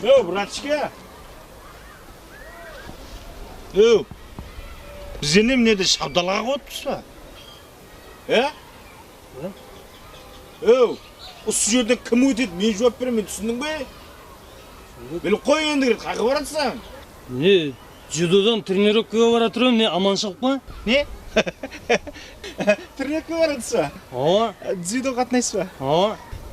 братчика. Біз ене мінеді шабдалаға қойыппыз ба? Осы жерден кім өтеді, мен жауап беремін, түсіндің бе? Біліп қой енді керет, қақы баратсың? Не, дзюдодан тренировкаға бара тұрым, не аманшылық па? Не? Тренировкаға баратсың ба? Дзюдо қатынайсыз ба?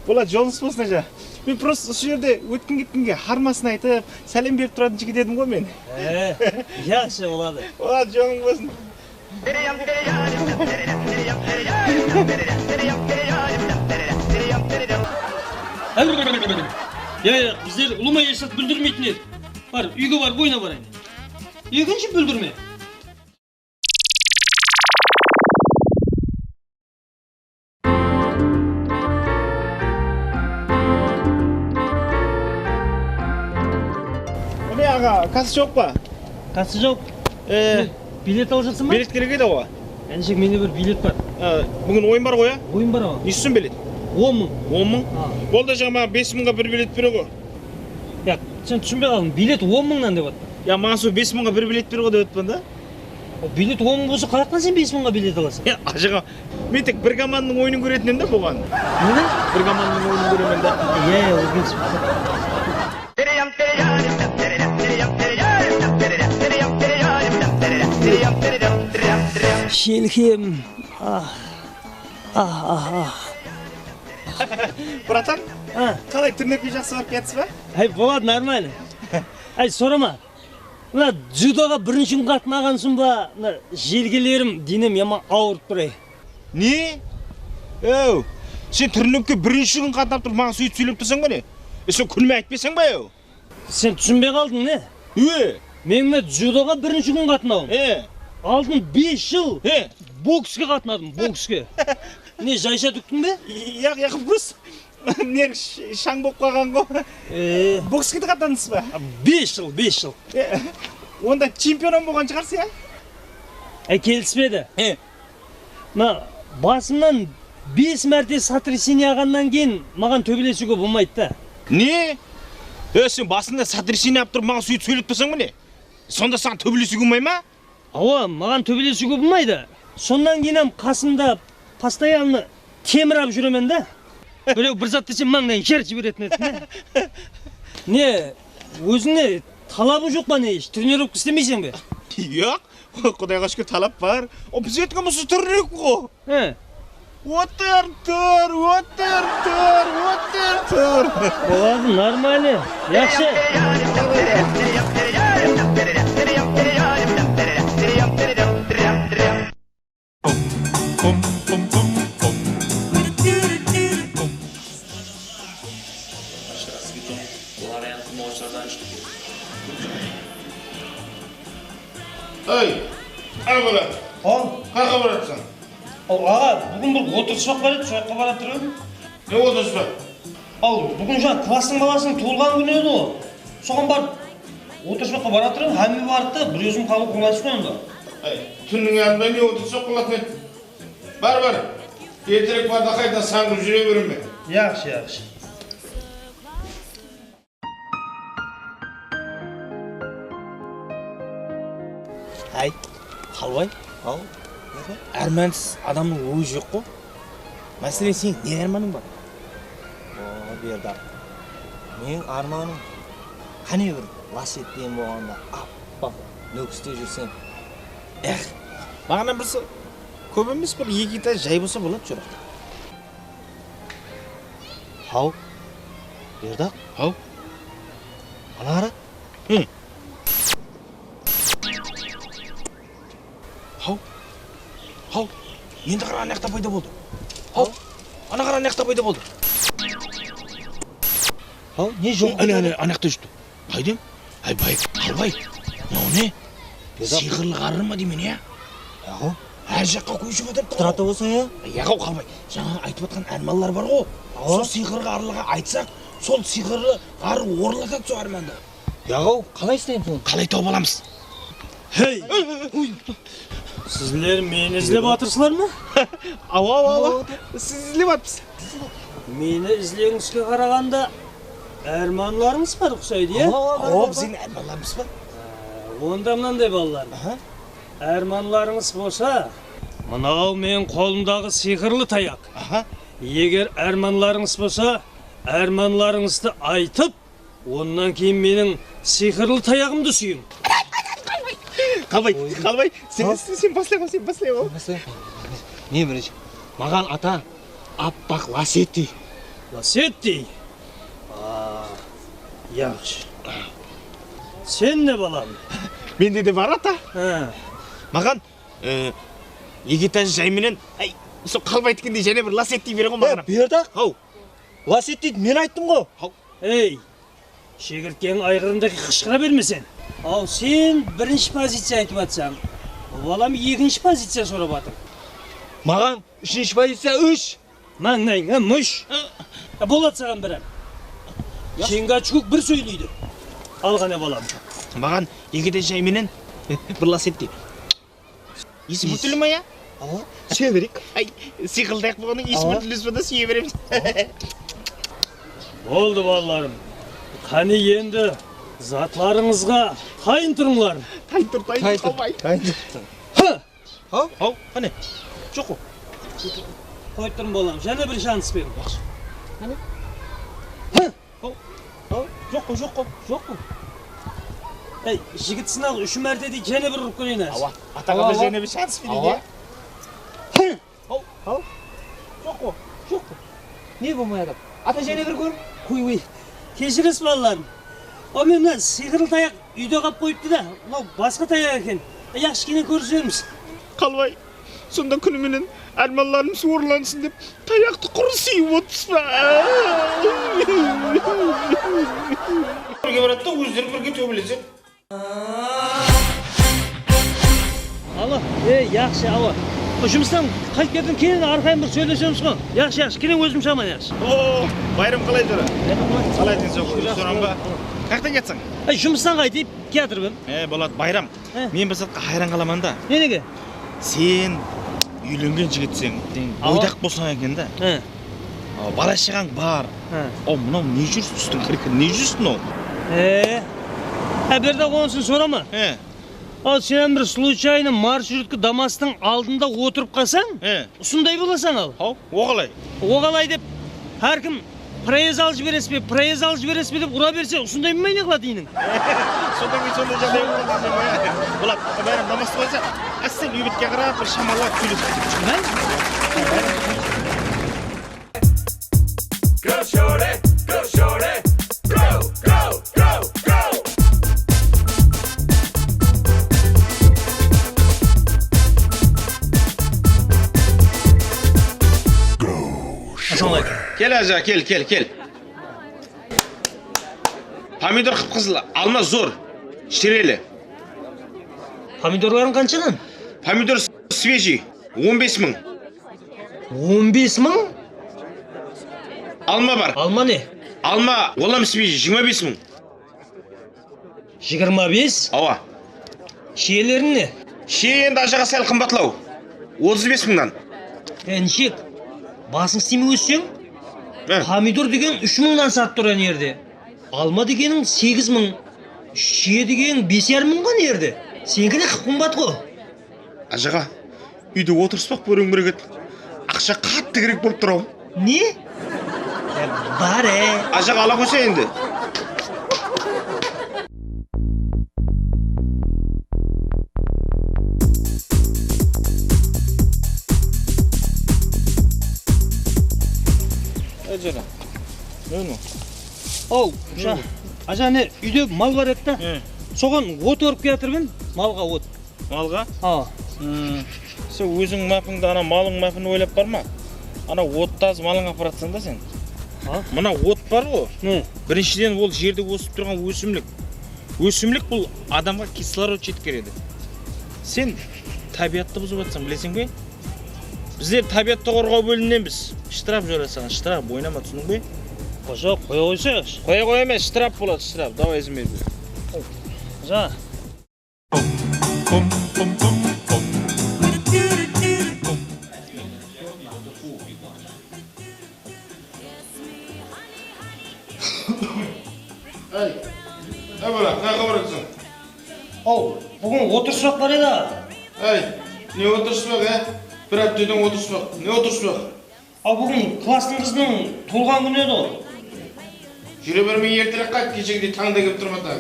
Болады, жолыңыз болсын жа. Мен просто осы жерде өткен кеткенге хармасын айтып, сәлем беріп тұратын жігіт едім ғой мен. Жақсы болады. Болады, жолың болсын. Біздер ұлыма ешат бүлдірмейтін еді. Бар, үйге бар, бойына барайын. Екінші бүлдірме. Öyle ağa, kası жоқ па? Касы жоқ. Билет алып жатсың ба? Билет керек еді ғой. Әншек, менде бір билет бар. Бүгін ойын бар ғой, а? Ойын бар ау. Не үшін билет? 10 мың. 10 мың? Болды жаңа 5 мыңға бір билет бере ғой. Я, сен түсінбей қалдың. Билет 10 мыңнан деп отты. Я, маған сол 5 мыңға бір билет бере ғой деп отпын да. Билет 10 мың болса, қаяқтан сен 5 мыңға билет аласың? Я, ажыға, мен тек бір команданың ойынын көретін едім да болған. Не? Бір команданың ойынын көремін да. Ол келсін. Шелхем. Братан, қалай тренировка жақсы барып кетсіз ба? Болады, нормально. Сұрама. Мына дзюдоға бірінші күн қатынағансың ба? Желгелерім, денем яман ауырып тұрай. Не? Сен тренировка бірінші күн қатынап тұрып, маған сөйтіп сөйлеп тұрсың ба не? Сен күлме айтпесің ба? Сен түсінбей қалдың, не? Мен мына дзюдоға бірінші күн қатынауым. Алдын 5 жыл бокске қатынадым, бокске. Не, жайша түктің бе? Яқы бұрыс. Нер шаң болып қалған ғой. Бокске де қатынадыңыз ба? 5 жыл. Онда чемпион болған шығарсың, я? Келіспеді. Басымнан 5 мәрте сотрясение ағаннан кейін маған төбелесуге болмайды да. Не? Сен басында сотрясение ап тұрып, маған сөйтіп сөйлеп тұрсың ба не? Сонда саған төбелесуге болмай ма? Маған төбелесуге болмайды. Сондан кейін қасымда постоянно темір ап жүремен да. Біреу бір зат десе маңнан жер жіберетін еді. Не, өзіңе талабы жоқ па не? Тренировка істемейсің бе? Жоқ, құдайға шүкір талап бар. Біз еткен мұсы тренировка ғой. Отыр. Болады, нормально. Яқшы. Ағалар, қақа баратсың? Аға, бүгін бір отырыспақ бар еді, сояққа бара тұрып. Не отырыспақ? Бүгін жаңа класстың баласының туылған күні еді ғой. Соған барып отырыспаққа бара тұрып, әмі барды да, бір өзім қалып қыңғайсыз қой онда. Түннің янында не отырыспақ қылатын еді? Бар. Ертерек барда қайдан саңғып жүре берме. Яқшы. Қалбай? Әрмәнсіз адамның өз жоқ қой. Мәселен сен не арманың бар? Бердар. Мен арманым қане бір лас еттен болғанда аппақ нөкісте жүрсем. Мағынан бірсі көп емес бір екі етаж жай болса болады жүр. Хау, Бердар. Хау. Ана қара. Хау, енді қара анақта пайда болды. Хау, ана қара анақта пайда болды. Хау, не жоқ? Анақта жүрді. Қайдем? Қалбай, мынау не? Сиқырлы қары ма деймін, я? Яғау? Әр жаққа көшіп отыр. Қыдырата болса, я? Яғау, Қалбай, жаңа айтып отқан әрмалар бар ғой. Сол сиқырлы қарлыға айтсақ, сол сиқырлы қары орылатады сол әрманды. Яғау, қалай істейміз оны? Қалай тауып аламыз? Сіздер мені іздеп атырсыздар ма? Ау. Сіз іздеп атпыз. Мені іздегіңізге қарағанда Ermanlarımız var uksaydı ya. Aa, bizim ermanlarımız var. Onda mынандай балалар. Aha. Ermanlarыңыз болса, мынау менің қолымдағы сиқырлы таяқ. Aha. Егер әрманларыңыз болса, әрманларыңызды айтып, ondan кейін менің сиқырлы таяғымды сүйің. Қалбай, сен баслай ғой, сен баслай ғой. Не бірінші? Маған ата аппақ ласети. Ласетти. Yaxşı. Sen ne balam? Менде де бар ата. Маған Егетаж жайменен, сол қалбайдікіндей және бір ласетти бере ғой маған. Бердақ? Хау. Ласети мен айттым ғой. Ей, шегірткен айғырында қышқыра бермесен. Ал сен бірінші позиция айтып атсаң, балам екінші позиция сұрап атыр. Маған үшінші позиция үш. Маңнайыңа мұш. Болады саған бірі. Шенгачкук бір сөйлейді. Ал ғана балам. Маған егетаж жайменен бір ласетти. Есі мүтілі ма я? Сүйе берейік. Сиқылдайық болғаның есі мүтілі сонда сүйе береміз. Болды балаларым. Қане енді затларыңызға қайын тұрыңлар. Тайын қалбай. Хау, қане? Жоқ қо. Қой тұрым балам, және бір шанс берім. Жоқ қо. Ей, жігіт сынақ үші мәртеді және бір ұрып көрейін әз. Атаға бір және бір шанс берейін. Жоқ қо. Не болмай ата және бір көріп? Қой, кешіріс балаларым. О мен мына сиқырлы таяқ үйде қап қойыпты да, мынау басқа таяқ екен. Яқшы кене көрісерміз. Қалбай, сонда күніменен әрманларым суырлансын деп таяқты құры сүйіп отырсыз ба? Бірге барады да өздері бірге төбелеседі. Alo, yaxshi, alo. Жұмыстан қайт келдім, кейін арқайын бір сөйлесеміз ғой. Yaxshi, келең өзім шаман yaxshi. О, байрам қалай жүрі? Қалай денсаулық сұрам ба? Қаяқтан кетсің? Жұмыстан қайтып келатырмын. Болады, байрам. Мен бір сәтқа хайран қаламан да. Неге? Сен үйленген жігітсің, бойдақ болсаң екен да. Бала шағаң бар. Мынау не жүрсің үстің кіркі, не жүрсің ол? Берді қонысын сұрама. Ал сен бір случайно маршрутка дамастың алдында отырып қалсаң, ұсындай боласың ал. Оғалай? Оғалай деп, әркім проезд алып жібересіз бе деп ұра берсе, ұсындай болмай не қылады дейінің? Сондай жағдай болады. Болады, байрам намазды болса, сен үй бітке қарап бір шамалап сөйлесіп. Go shorty, go shorty, go. Ассалаумағалейкум. Кел ажа, кел. Помидор қып-қызыл, алма зор, шірелі. Помидорларың қаншадан? Помидор свежий, 15 мың. 15 мың? Алма бар. Алма не? Алма, олам свежий, 25 мың. 25? Ава. Шиелерің не? Шие енді ажаға сәл қымбатлау, 35 мыңнан. Нешек, басың істеме өссең, помидор деген 3 мыңнан сатып тұрған ерде. Алма дегенің 8 мың, шие дегенің 5,5 мыңға ерде. Сенкі де қымбат қой. Ажаға, үйде отырыспақ бөрің бірігет. Ақша қатты керек болып тұрау. Не? Бар Ажаға ала қойса енді. Ажара, не? Оу, ажа не, үйде мал бар еді да. Соған от өріп келатырмын, малға от. Малға? Сен өзің мафыңды, ана малың мафын ойлап бар ма? Ана оттаз малың апаратсың да сен. Мына от бар ғой. Не? Біріншіден ол жерде өсіп тұрған өсімлік. Өсімлік бұл адамға кислород жеткереді. Сен табиатты бұзып жатсың, білесің бе? Біздер табиатты қорғау бөліміненбіз. Штраф жоласаң, штраф ойнама, түсінің бе? Қожа, қоя қойсайықшы. Қоя емес, штраф болады, штраф. Давай ізін берді. Қожа. Ne böyle? Ne kıvırıksın? Ау, бүгін отырыспақ бар еді. Ey, ne oturuşmak he? Bir haftadan oturuşmak. Ne oturuşmak? Ау, бүгін кластың қызының туылған күні еді ғой. Жүре бермей ертерек қайт, кешегідей таңда келіп тұрмады.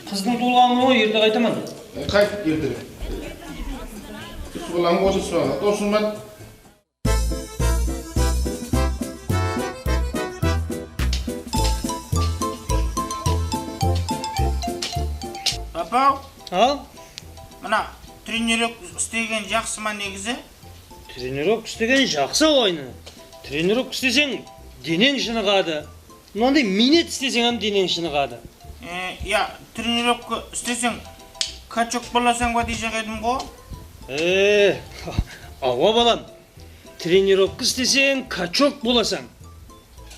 Қыздың туылған күні ғой, ерте қайтаман. Қайт ертерек. Бұлаң oturuşmak. Досымат. Папа, Ал? мына тренировок істеген жақсы ма негізі? Тренировка істеген жақсы ойны. Тренировка істесең, денең шынығады. Мынандай минет істесең hem денең шынығады. Я тренировка істесең, качок боласың ба дейжек едім ғой? Ауа балам. Тренировка істесең, качок боласың.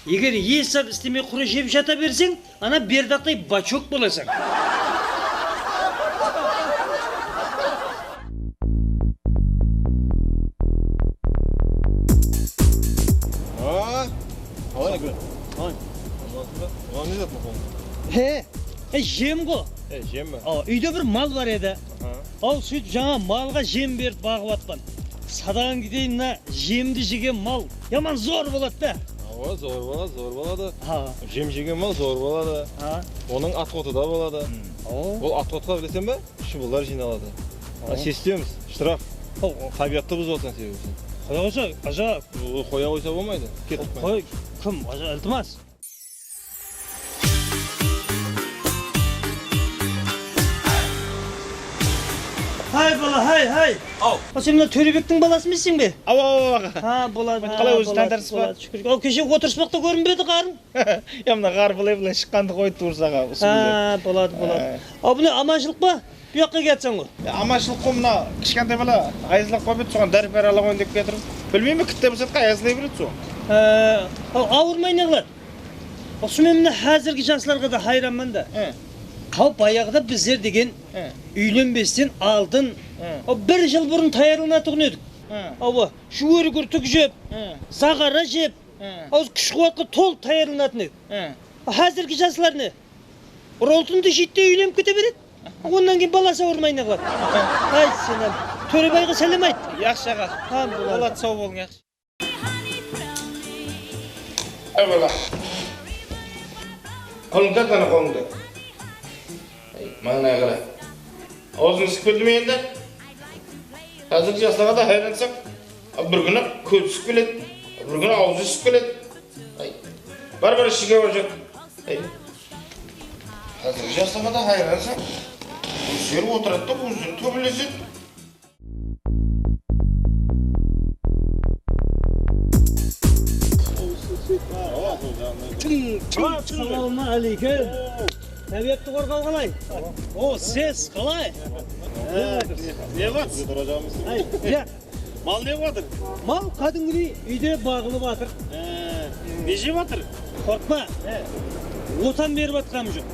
Егер есап істемей құра жеп жата берсең, ана бердақтай бачок боласың. Жем ғой. Жем mi? Үйде бір мал бар еді. Ал сөйт жаңа малға жем беріп бағып атпан. Садаған кетейін мына жемді жеген мал яман зор болады да. Ава, зор болады. Жем жеген мал зор болады. Оның атқоты да болады. Ол атқотқа білесен бе? Шыбылдар жиналады. Шестеміз, штраф. Табиатты бұзып отқан себебі. Қоя қойса, ажа. Қоя қойса болмайды. Қой, кім? Ажа ілтімас. Hay bala, hay. Ау. Сен мына Төребектің баласы емессің бе? Ау, Болады. Қалай өзі таңдарсыз ба? Шүкір. Кеше отырыспақта көрінбеді қарын? Я мына қар былай шыққанды қойды тұрсаға. Болады. Бұны аманшылық ба? Bu жаққа кетсің ғой. Аманшылық қой мына кішкентай бала айызлап қойып еді, соған дәрі ала қойын деп кетіріп. Білмеймін, кітте бұсатқа айызлай береді соң. Ауырмай не қылады? Осымен мына қазіргі жастарға да хайранмын да. Баяғыда біздер деген үйленбестен алдын бір жыл бұрын таярланатығын едік. Шүгері түк жеп, сағара жеп, күш қуатқа толып таярланатын едік. Қазіргі жастар не? Ролтынды жетте үйленіп кете береді. Ondan кейін баласы ауырмай не қылады. Ай сенем, Төребайға сәлем айт. Яқшы аға. Болады, сау болың, яқшы. Ай бала. Қолыңда қана қолыңда. Маңнай қара. Аузың ісіп келді ме енді? Қазіргі жастарға да хайрансың. Бір күні көз ісіп келеді, бір күні аузы ісіп келеді. Бар ішіге бар жоқ. Қазіргі жастарға да хайрансың. Өздері отырады да өздері төбелеседі. Саламу алейкум. Тәбиетті қорғал қалай? Сез қалай? Не батсыз? Мал не батыр? Мал қадыңғыдай үйде бағылып атыр. Не жеп атыр? Қорқма. Отан беріп атқам жоқ.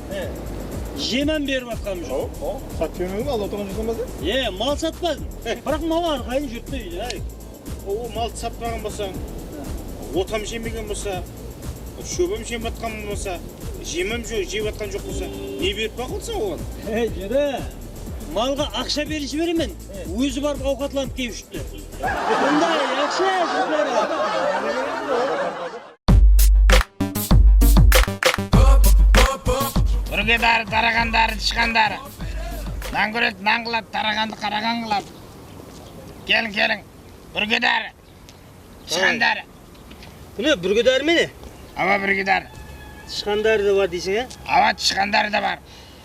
Жеман беріп атқам жоқ. Сатпемең ал отырған жүрсің бе? Мал сатпадым. Бірақ мал арқайын жүртті үйде. Малды сатпаған болсаң, отам жемеген болса, шөбім жем атқан болса, жемім жеп атқан жоқ болса, не беріп бақылсың оған? Жері, малға ақша беріш беремен, өзі барып ауқатланып кеп жүртті. Бұндай, ақша жүртлері. Үргедары, тарағандары, тышқандары. Нан көреді, нан қылады, тарағанды қараған қылады. Келің, үргедары, тышқандары. Бұны бүргедары мені? Ава үргедары. Тышқандары да бар дейсің, Ава тышқандары да бар.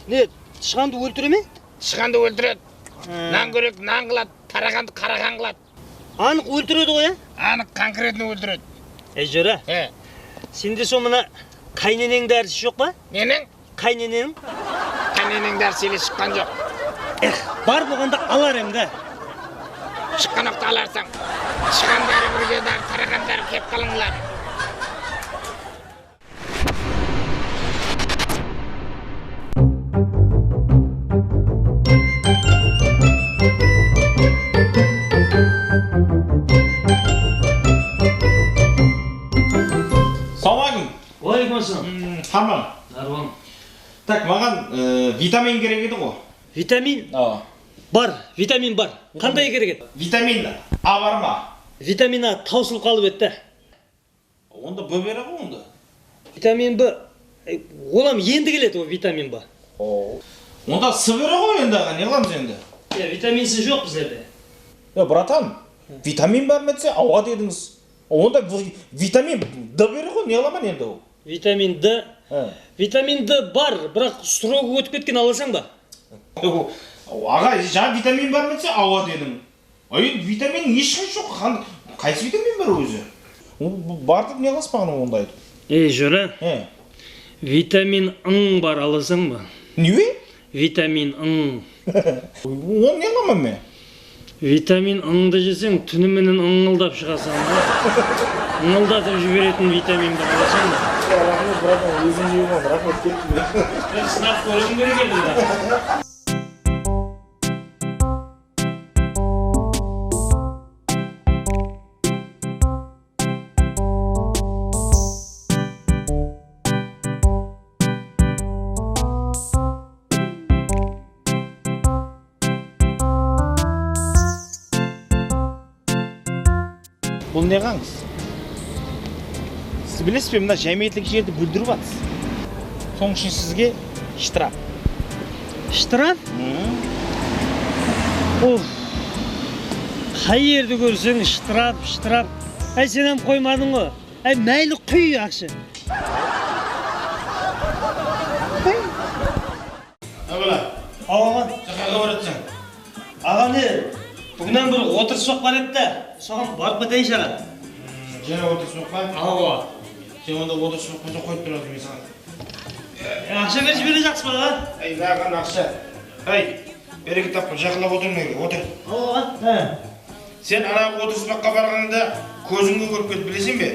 Не, тышқанды өлтіре ме? Тышқанды өлтіреді. Нан көреді, нан қылады, тарағанды қараған қылады. Анық өлтіреді ғой, Анық конкретно өлтіреді. Жері, сенде со мына қайненең дәрісі жоқ ба? Ненің? Қайненең? Қайненең дәрісі еле шыққан жоқ. Бар болғанда алар емді. Шыққан оқты аларсың. Тышқандары, үргедары, тарағандары кеп қалыңлар. Алейкум ассалам. Tamam. Дарван. Так, Маған витамин керек еді ғой. Витамин бар, витамин бар. Қандай керек еді? Витамин А бар ма? Витамин А таусылып қалып еді. Онда Б бере ғой онда. Витамин Б. Олам енді келеді ол витамин Б. Онда С бере ғой енді, не қыламыз енді? Витамин С жоқ біздерде. Братан, витамин бар ма десе, ауа дедіңіз. Онда витамин Д бере ғой, не қыламын енді ол? Витамин Д. Витамин Д бар, бірақ строго өтіп кеткен аласың ба? Аға, жаңа витамин бар ма десе, ауа дедім. Витамин ешқай жоқ, қайсы витамин бар өзі? Бардып не қыласыз маған ондайды? Жора, витамин Ң бар аласың ба? Не? Витамин Ң. Оны не қыламын мен? Витамин Ңды жесең, түніменен ыңылдап шығасың ба? Ыңылдатып жіберетін витамин бар аласың ба? Рахмет, братан, өзің жеймін, рахмет кеттім. Мен сынап көргім керек еді. Бұл не қаңыз? Сіз білесіз бе, мына жәмиеттік жерді бүлдіріп атсыз. Соның үшін сізге штраф. Штраф? Қай ерді көрсең штраф. Сен қоймадың ғой. Мәйлі құй ақшы. Абыла, Ағаға, жақаға баратсың. аға не? Бүгінен бір отырыспақ бар еді, соған барып кетейінші аға. Жаңа отырсың ба? Ағаға. Сен онда отырсың ба, қойып тұрады мен саған. Ақша берші бере жақсы ба аға? Маған ақша. Береке тапқын, жақылап отырмын, отыр. Ағаға. Сен ана отырыспаққа барғанда көзіңді көріп кетіп білесің бе?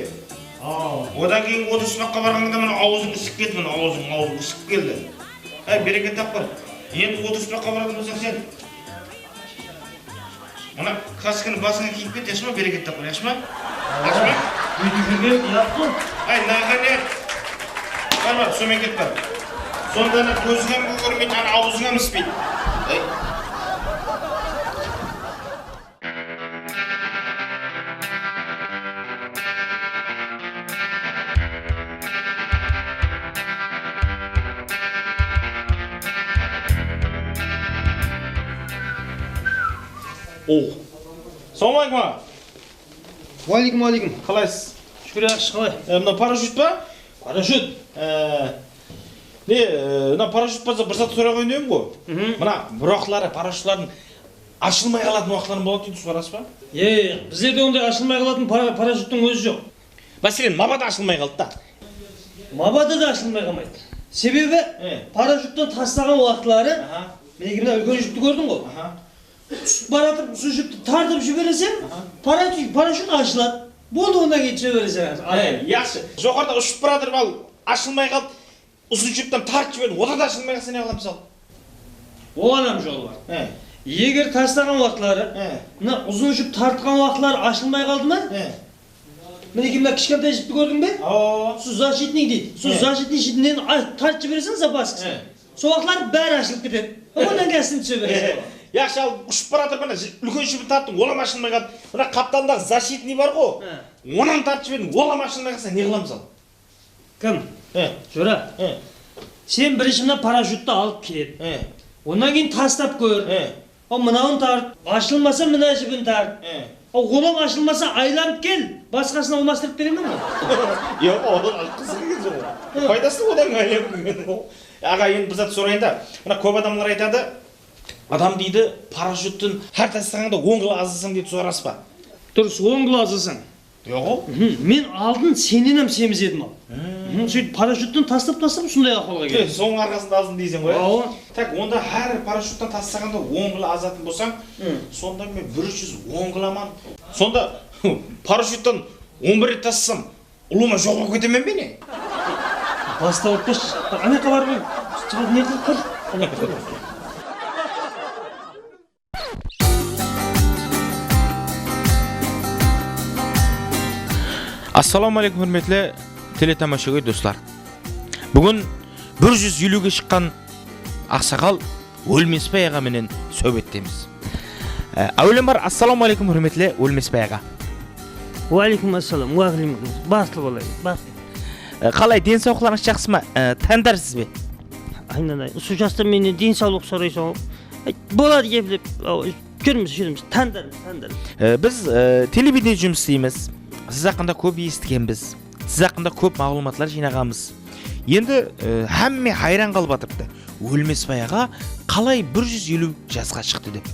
Одан кейін отырыспаққа барғанда мына аузың ісіп кетті, мына аузың ісіп келді. Береке тапқын. Енді отырыспаққа баратын болсаң сен мына касканы басыңа киіп кет, яшыма, берекет тапқын, яшыма? Яшыма? Бүйтіп жүрген ұятқы. Нағаға не? Бар, сомен кет бар. Сонда ана көзіңе көрмейді, ана аузыңа мүспейді. Саламалейкум. Уалейкум. Қалайсыз? Шүкір ақшы қалай? Мына парашют па? Парашют. Мына парашют болса бір сат сұрақ өйнем ғой. Мына бұрақ парашютлардың ашылмай қалатын уақытларын болады дейді, сұрасыз ба? Біздерде ондай ашылмай қалатын парашюттың өзі жоқ. Мәселен, мабада ашылмай қалды да. Мабада да ашылмай қалмайды. Себебі парашюттан тастаған уақытлары, мен мына үлкен жүкті көрдің ғой. Түсіп баратып, сол жүкті тартып жібересем, парашют ашылады. Болды, ондан кейін жібересем. Яқшы. Жоғарда ұшып баратыр, ал ашылмай қалды. Ұзын жүктен тартып жіберді, одан да ашылмай қалса не қыламыз ал? Оған жол бар. Егер тастаған уақытлары, мына ұзын жүк тартқан уақытлары ашылмай қалды ма? Мінекей мына кішкентай жіпті көрдің бе? Сол защитник дейді. Сол защитник жітінен тартып жібересің запаскасын. Сол уақытлар бәрі ашылып кетеді. Ондан кәсін түсе бересің. Яқшы, ал ұшып баратыр, мына үлкен жіпін тарттың, олам ашылмай қалды. Мына қаптандағы защитник бар ғой, онан тартып жібердің, олам ашылмай қалса не қыламыз ал? Кім? Жора, сен бірінші мына парашютты алып кет. Онан кейін тастап көр. Мынауын тарт, ашылмаса мына жібін тарт. Олам ашылмаса айланып кел, басқасына алмастырып беремін ғой. Одан қызық екен жоқ. Пайдасы одан айланып келген. Аға, енді біз сұрайын да, мына көп адамдар айтады, адам дейді, парашюттың әр тастағанда 10 қылы азысың дейді, сұрасыз ба? Дұрыс, 10 қылы азысың. Мен алдын сененем семіз едім ал. Сөйтіп парашюттан тастап сондай ақылға келді. Соның арқасында азын дейсің ғой. Так, онда әр парашюттан тастағанда 10 қылы азатын болсаң, сонда мен 110 қыламан. Сонда парашюттан 11 рет тастасам, ұлыма жоқ болып кетемен бе не? Басталып кеш. Ана қабар ғой. Шығып не қылып кір. Ассаламу алейкум, hürmetli teletamaşagoy dostlar. Bugün 150ге шыққан ақсақал Өлмесбай аға менен сөйбеттеміз. Әулем бар, ассаламу алейкум hürmetli Өлмесбай аға. Уалейкум ассалам, уағалейкум. Басты болайын, басты. Қалай, денсаулықтарыңыз жақсы ма? Тәндарсыз бе? Айнан, су жаста менен денсаулық сұрайсың. Болады кепіліп, жүрміз, тәндар. Біз телевидение жұмыс істейміз. Сіз хақында көп естігенбіз. Сіз хақында көп мағлұматлар жинағанбыз. Енді әмме хайран қалып жатырды. Өлмесбай аға қалай 150 жасқа шықты деп.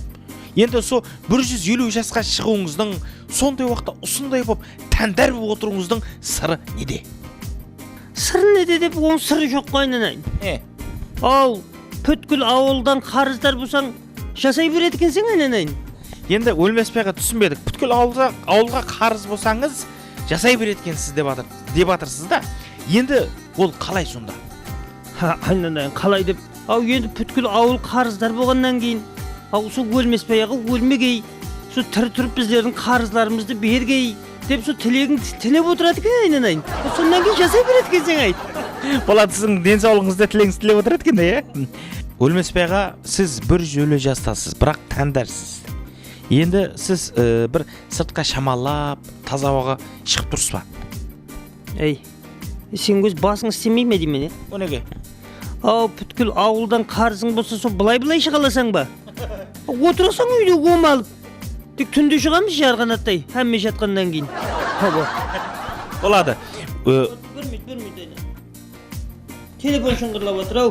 Енді со 150 жасқа шығуыңыздың, сондай уақытта ұсындай болып тәндар болып отыруыңыздың сыры неде? Сыры неде деп, оның сыры жоқ қой айнан. Ал, бүткіл ауылдан қарыздар болсаң, жасай береді екенсің айнан. Енді Өлмесбайға түсінбедік. Бүткіл ауылға қарыз болсаңыз, жасай береді екенсіз деп жатырсыз да. Енді ол қалай сонда? Айнан, қалай деп. Ау енді бүткіл ауыл қарыздар болғаннан кейін, ау со Өлмесбай аға өлмегей, со тірі тұрып біздердің қарызларымызды бергей деп со тілегін тілеп отырады екен айнан. Сондан кейін жасай береді екенсің айт. Болады, сіздің денсаулығыңызды тілегіңіз тілеп отырады екен де, Өлмесбай аға, сіз 150 жастасыз, бірақ тәндарсыз. Енді сіз бір сыртқа шамалап, таза ауаға шығып тұрсыз ба? Сен өз басың істемей ме деймін, О неге? Ау, бүткіл ауылдан қарызың болса, со былай шығаласаң ба? Отырасаң үйде омалып. Тек түнде шығамыз жарғанаттай, әмме жатқаннан кейін. Болады. Көрмейді. Телефон шыңғырлап отыр, ау.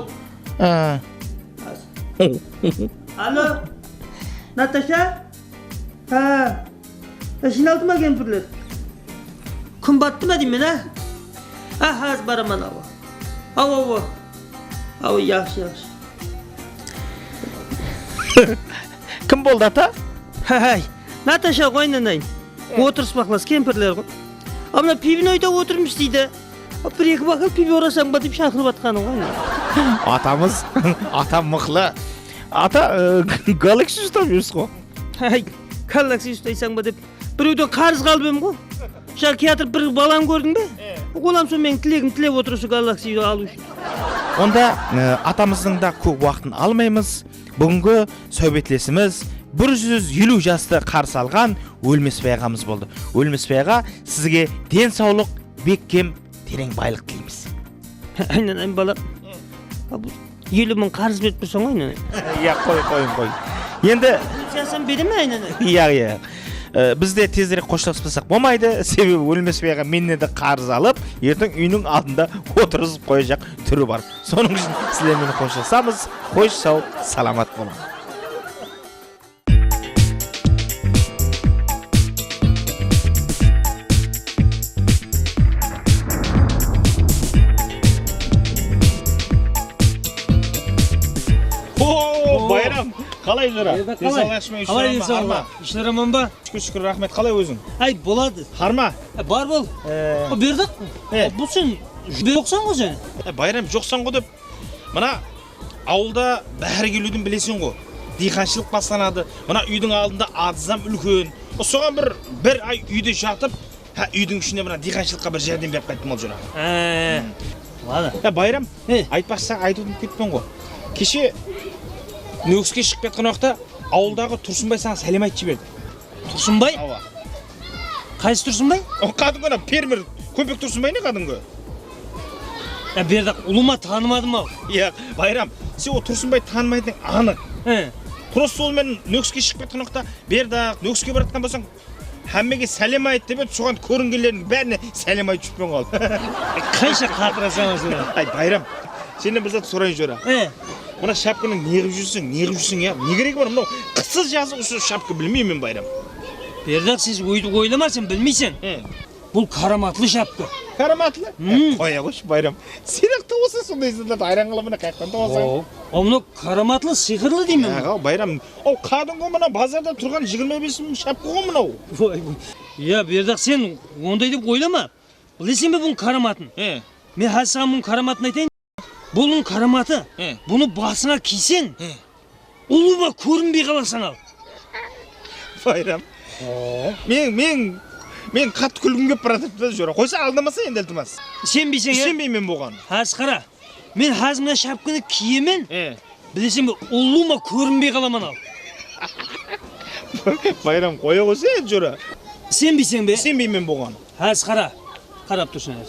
Алло, Наташа? Жиналды ма кемпірлер? Күн батты ма деймін, аз бараман, ау. Ау, яқшы. Кім болды ата? Наташа қойнанайын. Отырыс бақлас кемпірлер ғой. Амна пибін ойда отырмыз дейді. Бір-екі бақыл пиби орасаң ба деп шақырып атқаның ғой. Атам мықлы. Ата галакси ұстап жүрсіз ғой. Галакси ұстайсаң ба деп. Біреуден қарыз қалып ем ғой. Жа театр бір балам көрдің бе? Олам сол менің тілегім тілеп отырысы галакси алу үшін. Онда атамыздың да көп уақытын алмаймыз. Бүгінгі сөйбетлесіміз 150 жасты қарсы алған Өлмесбай ағамыз болды. Өлмесбай аға, сізге денсаулық, бекем, терең байлық тілейміз. Айнан балам. 50 мың қарыз беріп тұрсың ғой айнан. Қой. Енді жасам бере ме айнан? Иә. Бізде тезірек қоштаспасақ болмайды. Себебі Өлмесбай аға менен де қарыз алып, ертең үйінің алдында отырғызып қойacak түрі бар. Соның үшін сіздермен қоштасамыз. Қош сау, саламат болыңыз. Байрам, қалай жүра? Қалай денсаулығы? Ішлер аман ба? Шүкір, рахмет. Қалай өзің? Болады. Харма? Бар бол. Бердік. Бұл сен жоқсан ғой сен? Байрам, жоқсан ғой деп. Мына ауылда бәрі келудің білесің ғой. Диқаншылық бастанады. Мына үйдің алдында адызам үлкен. Соған бір ай үйде жатып, үйдің ішінде мына диқаншылыққа бір жәрдем беріп қайттым ол жүра. Ладно. Байрам, айтпақсаң айтудың кетпен ғой. Кеше Нөкіске шығып кеткен уақытта ауылдағы Тұрсынбай саған сәлем айтып жіберді. Тұрсынбай? Қайсы Тұрсынбай? Кәдімгі фермер Көпек Тұрсынбай не кәдімгі? Бердік, ұлыма танымадым ау. Байрам, сен о Тұрсынбай танымайтының анық. Просто сол мен Нөкіске шығып кеткен уақытта Бердік, Нөкіске баратқан болсаң, әммеге сәлем айт деп еді, соған көрінгендердің бәріне сәлем айтып жүріппен қалды. Қайша қатырасың осыны? Байрам, сенен бір зат сұрайын жүра. Мына шапканың неғып жүрсің, я? Не керек бар? Мынау қысыз жазы осы шапка білмеймін, Байрам. Бердік, сіз ойлама, сен білмейсің. Бұл караматлы шапка. Караматлы? Қоя қойшы, Байрам. Сенақта осы сондай зілдерді айран қылып мына қайықтан тауасың. Мынау караматлы, сиқырлы деймін. Байрам, кәдімгі мына базарда тұрған 25 мың шапка ғой мынау. Бердік, сен ондай деп ойлама. Білесің бе бұның караматын? Мен саған бұның караматын айтайын. Бұның караматы, бұны басыңа кисең, ұлыма көрінбей қаласың ал. Байрам, мен қатты күлгім кеп баратып жүра. Қойса алдамаса енді ілтімас. Сенбейсің, Сенбеймен болған. Қара, мен hazır mına şapkını kiyemen. Bilesem uluma көрінбей kalamam al. Bayram koya koysa ya jora. Sen bilsen be. Sen bilmem boğan. Haz qara. Qarab tursun haz.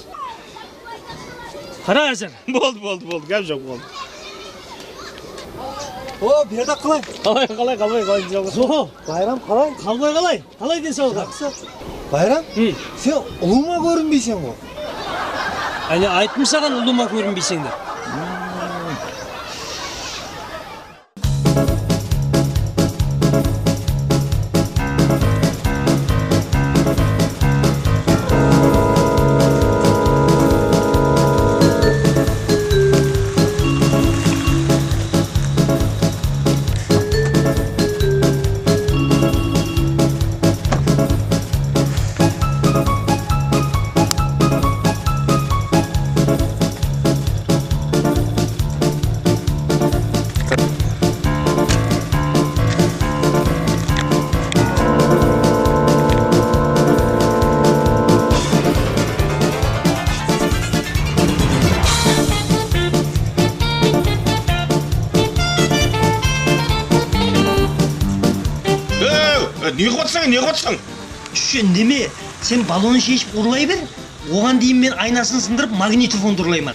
Qara hazır. Bo'ldi. Gap yo'q bo'ldi. O bir de kılay. Qalay. Zo. Bayram kılay. Qalay. Qalay densoqqa. Bayram sen uluma görünmeysen o. Hani aytdım sаған uluma көрінбейсің деп. Ne yapıyorsun? Şu deme, sen balonu şişip uğurlay ver. Oğan deyim ben aynasını sındırıp magnetofon durlayman.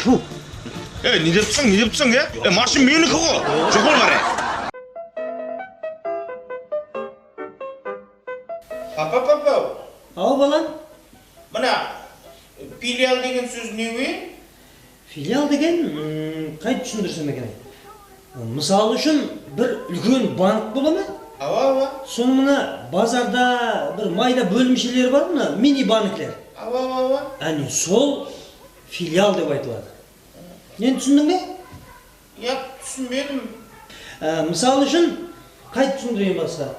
Ne yapıyorsun ya? Maşın meniki o. Çok ol var ya. Papa. Ау балам, Mana filial degan so'z nima? filial деген, қай түсіндірсем екен? Мысалы үшін бір үлкен банк бола ма? Ава. Соның мына базарда бір майда бөлімшелер бар мына мини банклер. Ава. Әне сол филиал деп айтылады. Нені түсіндің бе? Ya түсінбедім. Мысалы үшін қай түсіндірейін басқа?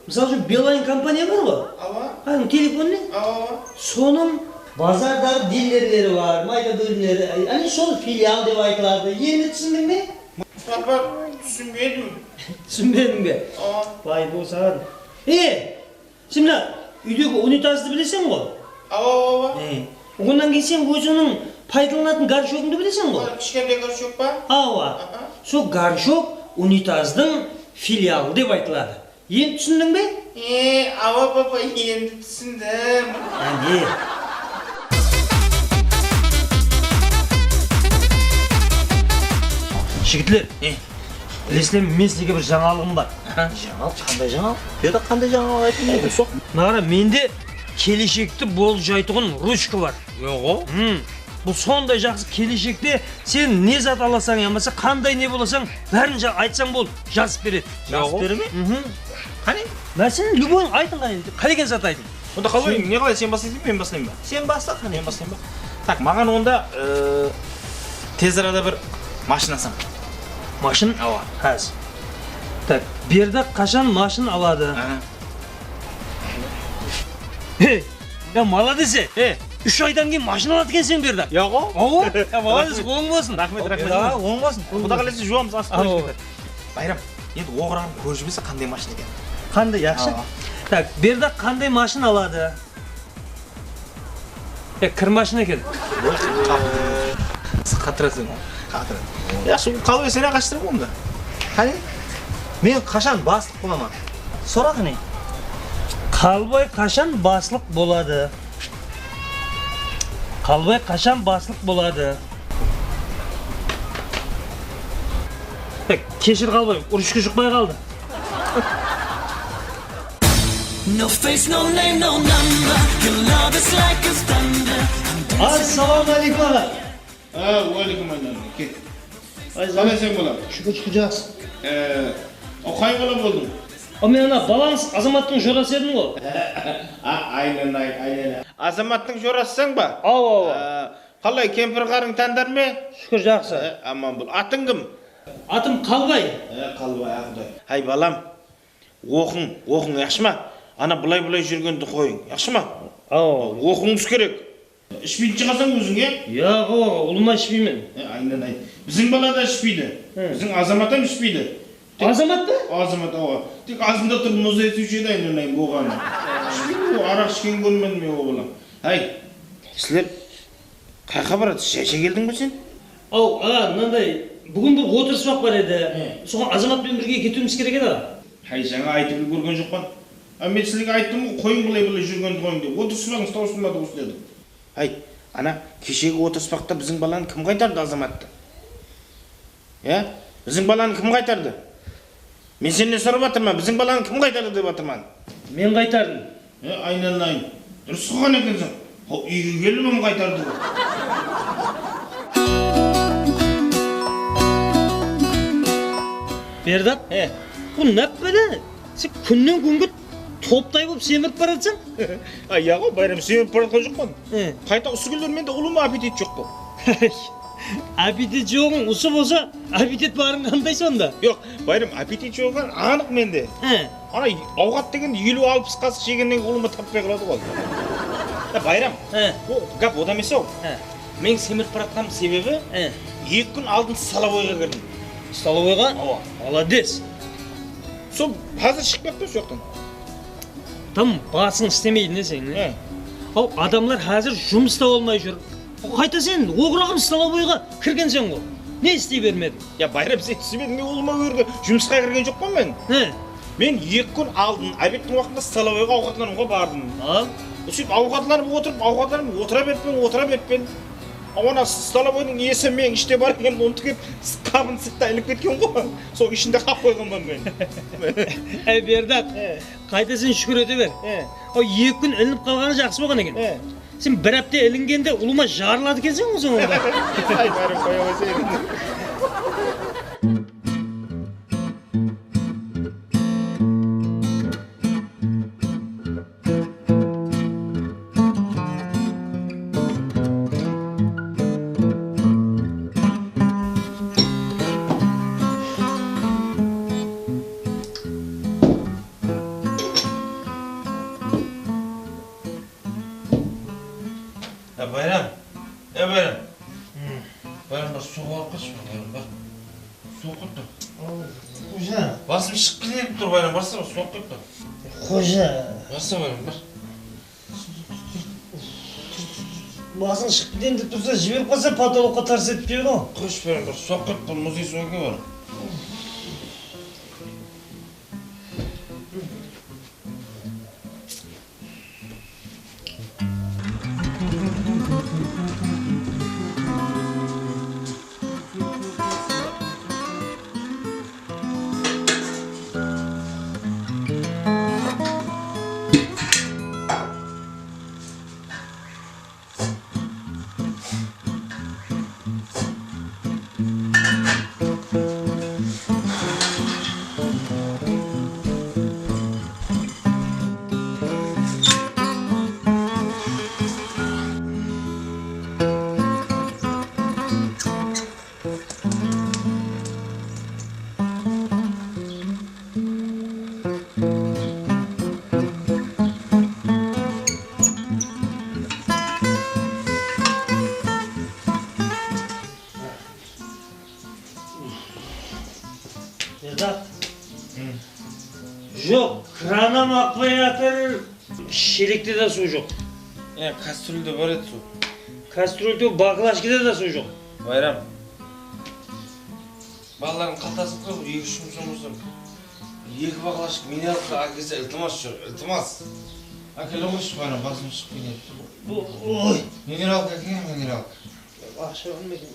Мысалы үшін Билайн компания бар ғой? Ава. Қайның телефон не? Ава. Соның базардағы дилерлері бар, майда бөлімлері. Әне сол филиал деп айтылады. Енді түсіндің бе? Papa түсінбедім. Түсінбедің бе? Бай болсаған. Сен мына үйдегі унитазды білесің ғой? Ава. Онан кейін сен өзінің пайдаланатын горшогыңды білесің ғой? Кішкентай горшок па? Ава. Сол горшок унитаздың филиалы деп айтылады. Енді түсіндің бе? Ава папа енді түсіндім. Әне. Жігітлер, білесіздер мен сізге бір жаңалығым бар. Жаңалық қандай жаңалық? Беді қандай жаңалық айтын соқ. Нағара менде келешекті болжайтұғын ручка бар. Yok. Бұл сондай жақсы келешекте сен не зат аласаң, ямаса қандай не боласаң, бәрін айтсаң бол, жазып береді. Жазып бере ме? Қане? Мәсен любойың айтын қане, қалеген зат айтын. Онда қалай, не қалай, сен бастайсың ба, мен бастайын ба? Sen basta hani. Мен бастайын ба? Так, маған онда тез арада бір машина алсам. Машин? Ава. Хәз. Так, берді қашан машин алады? Я молодец. 3 айдан кейін машина алады екен сен берді. Yok o. Ау, молодец, оң болсын. Рахмет. Oğun basın. Құда қаласа жуамыз, асып Ау. қойып кетеді. Байрам, енді оғырағын көріп жүрмесе қандай машина екен? Қандай жақсы? Так, берді қандай машин алады? Кір машина екен. Қатырасың. Yaxşı, қалып сені қаштырып онда. Hani? Men kaşan baslık bulamam. Sorak hani? Қалбай қашан баслық болады? Қалбай қашан баслық болады? Кешір Қалбай, ұрышқы жұқпай қалды. No face, no name, no number. Your love is like a thunder. Ассалаумағалейкум аға. Уалейкум ассалам. Кет. Қалай сен бола? Шүкір жақсы. Қай бола болдың? Мен ана балаңыз Азаматтың жорасы едім ғой. Айнен. Азаматтың жорасысың ба? Ау. Қалай, кемпір қарың тәндар ме? Шүкір жақсы. Аман бол. Атың кім? Атым Қалбай. Қалбай Ақдай. Ай балам, оқың, яқшы ма? Ана бұлай жүргенді қойың, яқшы ма? Ау. Оқыңыз керек. Ішпейтін шығасың өзің, Яғы, ұлыма ішпеймін. Айнен. Біздің бала да ішпейді. Біздің Азаматым ішпейді. Азамат па? Азамат, ава. Тек азында тұрып мұз етуші еді айнен болғаны. Ішпейді, арақ ішкен көрмедім мен о балам. Ай, сілер Қайқа барады? Шеше келдің бе сен? Ау, аға, мынандай бүгін бір отырыспақ бар еді. Соған Азаматпен бірге кетуіміз керек еді. Хай, жаңа айтып көрген жоқпын. Мен сізге айттым ғой, қойың былай жүргенді қойың деп. Отырыспағыңыз таусылмады осы дедім. Хай, ана кешегі отырыспақта біздің баланы кім қайтарды, Азаматты? Біздің баланы кім қайтарды? Мен сенен сұрап жатырмын, біздің баланы кім қайтарды деп жатырмын. Мен қайтардым. Айналайын. Дұрыс қылған екенсің. Үйге келіп кім қайтарды? Бердат, бұл нәп бәле? Сен күннен күнге топтай болып семіріп баратсың? Иә ғой, Байрам, семіріп баратқан жоқпын. Қайта ұсы күндер менде ұлыма аппетит жоқ қой. Аппетит жоғың ұсы болса, аппетит барын қандай сонда? Жоқ, Байрам, аппетит жоғын анық менде. Ана ауғат деген 50-60 қасық жегеннен ұлыма таппай қалады ғой. Байрам, гап одан емес ау. Мен семіріп баратқан себебі 2 күн алдын Столовойға кірдім. Столовойға? Молодец. Сол қазір шығып кетті осы жақтан. Там басың істемейді не сен? Ау, адамлар қазір жұмыста болмай жүр. Қайта сен оғырағым Столовойға кірген сен ғой. Не істей бермедің? Байрам, сен түсінбедің, мен ұлыма өрге жұмысқа кірген жоқпын мен. Мен 2 күн алдын обедтің уақытында Столовойға ауқатлануға бардым. Сөйтіп ауқатланып отыра беріппен. Ана Столовойдың иесі мен іште бар екен, оны түгеп қабын сықта іліп кеткен ғой. Сол ішінде қап қойған мен. Бердат, қайта сен шүкір өте бер. 2 күн ілініп қалғаны жақсы болған екен. Сен бір апта ілінгенде ұлыма жарылады екенсің ғой соңында. Ай, Байрам, қоя қойсайын. Bayram. Bayram bir su alıp kaç Bayram bak. Su koydu. Hoca. Basım çıkıp gidip dur Bayram, bassana su koydu. Hoca. Bassa Bayram bak. Basın шығып кетейін деп тұрса жіберіп қалса потолокқа тарс етпей ғой. Қош Bayram bir su koydu, muzey suyu var. Жоқ, кранам ақпай жатыр, шелекте де су жоқ. Кастрюльде бар еді су. Кастрюльде баклажкада да су жоқ. Байрам. Балалардың қалтасын қылып, 2-3 күн жұмыстым. 2 баклажка минералка әкелсе ілтимас жүр, ілтимас. Әкеле қойшы Байрам, басым шығып кетеді. Ой, Минералка әкелген, минералка. ақша білмедім.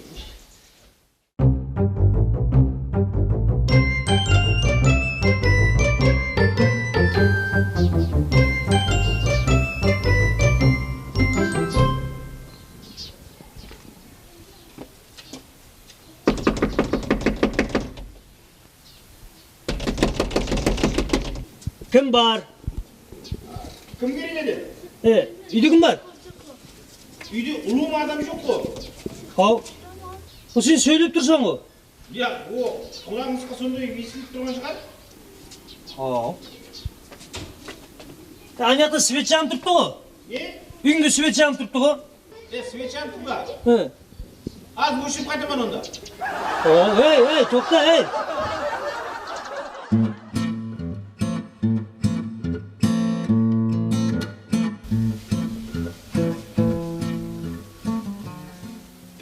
Kim var? Kim geldi? Үйде кім бар? Үйде ұлым адам жоқ қой. Ау, о сен сөйлеп тұрсың ғой? Я, құлағыңызға сондай естіліп тұрған шығар? Ау. Ана жақта свет жанып тұрыпты ғой? Үйіңде свет жанып тұрыпты ғой? Свет жанып тұр ба? Az көшіп қайтаман онда. Тоқта,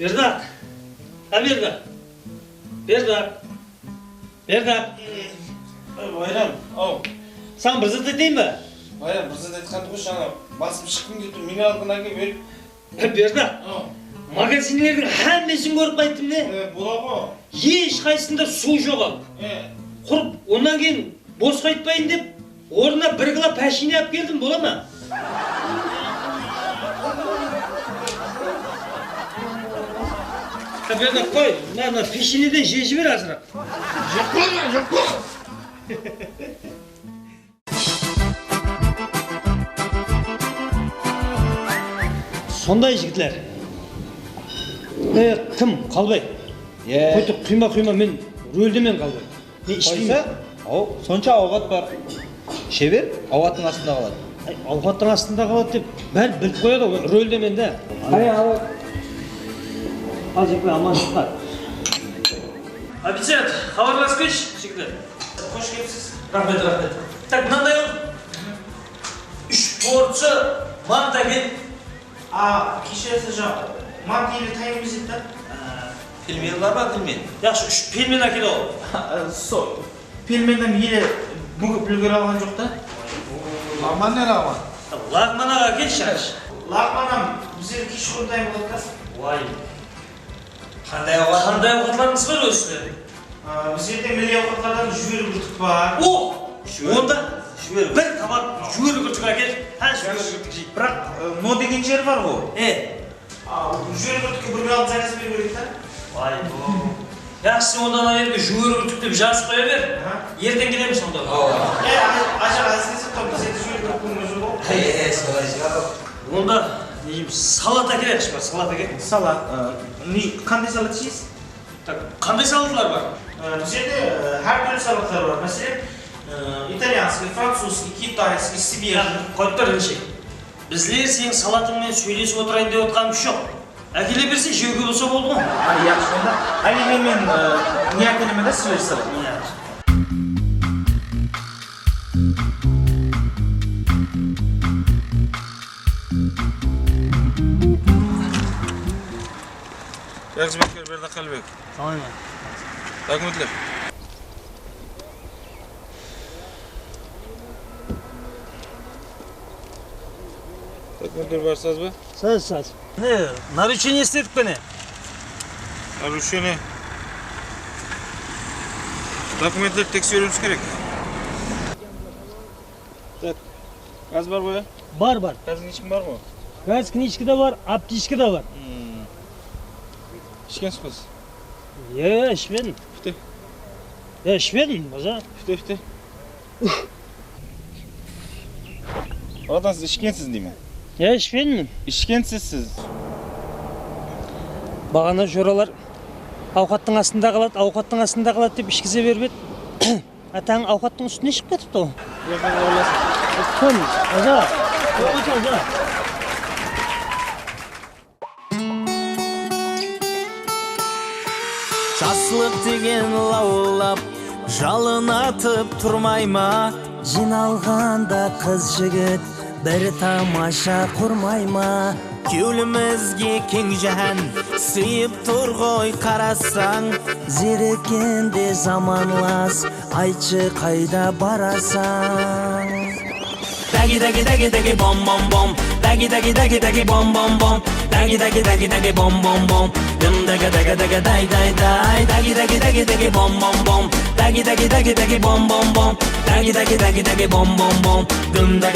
Berdak. Ha Berdak. Berdak. Berdak. Bayram, ау. Sen bir zıt edeyim mi? Bayram, bir zat aytқан ғой жаңа басып шыққым келіп тұр. Менің алдына келіп Berdak. Magazinlerin hemmesini görüp bayttım ne? бола ғой. Hiç kaysında su yok. Kurup ondan keyin boz kayıtmayın deyip oruna bir kıla peşini yap geldim bola mı? Berdak koy. Bana peşini de jeji ver azırak. Sonday jigitler. Kim kalbay? Koytuk kıyma men rөлдемен kalbay. Ne işleyeyim? Ау, сонша ауғат бар. Шебер ауғаттың астында қалады. Avukatın aslında kalıp deyip ben bilip koyada rөлдемен de. Hayır al. Azıcık bir amaçlık var. Офицер, хабарласпайшы жігіттер. Қош келіпсіз. Рахмет. Так, мынандай ол. 3 порция манта кел. Кешесі жаңа манты или тайм емес еді да? Пельмен бар ма, пельмен? Yaxşı 3 pelmen akil ol. Сол. Пельменнен еле бүгіп үлгере алған жоқ та? Ламан не ламан? Lağmanağa gel şarj. Лағманам біздер кешқұрым дайын болады да? Vay. Qanday ovqatlarınız var özünde? Біздерде милли овқатлардан жүгері бүртік бар. O! Onda bir tabak жүгері күртік әкел. Жүгері күртік жейді. Бірақ но деген жер бар ғой. Жүгері бүртікке бір алып заказ беру керек та? Vay bu. Yaxşı ondan ayırdı жүгері күртік деп жазып қоя бер. Ертең келеміз сонда. Ажар әзіресе топ біздерде жүгері бүртік болмай жүр ғой. Onda neyim salat әкелейікші бар, салат әкел. Салат. Қандай салат жейсіз? Так, қандай салатлар бар? Біздерде әр түрлі салаттар бар. Мәселен, итальянский, французский, китайский, сибирский. Қойып тұр ендеше. Біздер сенің салатыңмен сөйлесіп отырайын деп отқанымыз жоқ. Әкеле берсе жеуге болса болды ғой. Yaxşı onda. Мен не әкелеме да свежий салат. Yaxshibeklar Berdaqalbek. Tamam. Dokumentlar. Dokumentlar barsizmi? Saz. Ne? Нарушение istedik beni. Narушение. Dokumentlar tekshirishimiz kerak. Tak. Gaz var bu ya? Var. Gazın içkin var mı? Gaz knişki de var, aptişki de var. İçkensiz. Ya, içmedim. Bitti. Ya, içmedim baza. Bitti. Oradan siz içkensiz değil mi? Ya, içmedim. İçkensiz siz. Бағана жораlar ауқаттың астында қалады деп ішкізе беріп еді. Атаң ауқаттың үстіне ішіп кетіпті ғой. Кім? Ажа. Жаслық деген лаулап жалын атып тұрмай ма? Жиналғанда қыз жігіт бір тамаша құрмай ма? Кеулімізге кең жаһан сыйып тұр ғой қарасаң, зерекенде заманлас айтшы қайда барасаң? Даги бом бом бом, даги бом бом бом, даги бом бом бом, дым дай дай, даги бом бом бом, даги бом бом бом, даги бом бом бом, дым дай.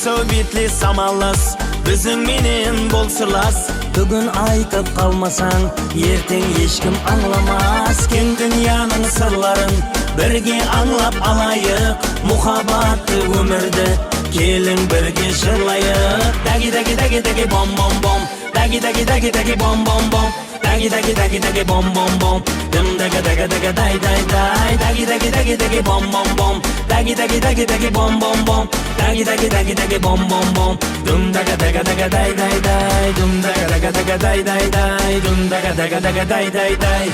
Сөбетлі самалас, біздің менен бол сырлас. Бүгін айтып қалмасаң, ертең ешкім аңламас. Кең дүнияның сырларын бірге аңлап алайық. Мұхаббатты өмірді келін бірге жырлайық. Даги бом бом бом, даги бом бом бом, dagi dagi dagi dagi bom bom bom dum daga daga daga dai dai dai dagi dagi dagi dagi bom bom bom dagi dagi dagi dagi bom bom bom dagi dagi dagi dagi bom bom bom dum daga daga daga dai dai dai dum daga daga daga dai dai dai dum daga daga daga dai dai dai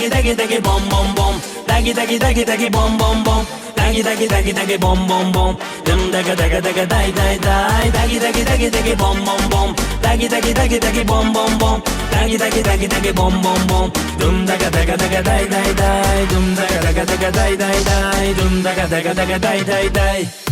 dagi dagi dagi bom bom bom dagi dagi dagi dagi bom bom bom dagi dagi dagi dagi bom bom bom dum daga daga daga dai dai dai dagi dagi dagi dagi bom bom bom dagi dagi dagi dagi bom bom bom dagi dagi dagi dagi bom bom bom dum daga daga daga dai dai dai dum daga daga daga dai dai dai dum daga daga daga dai dai dai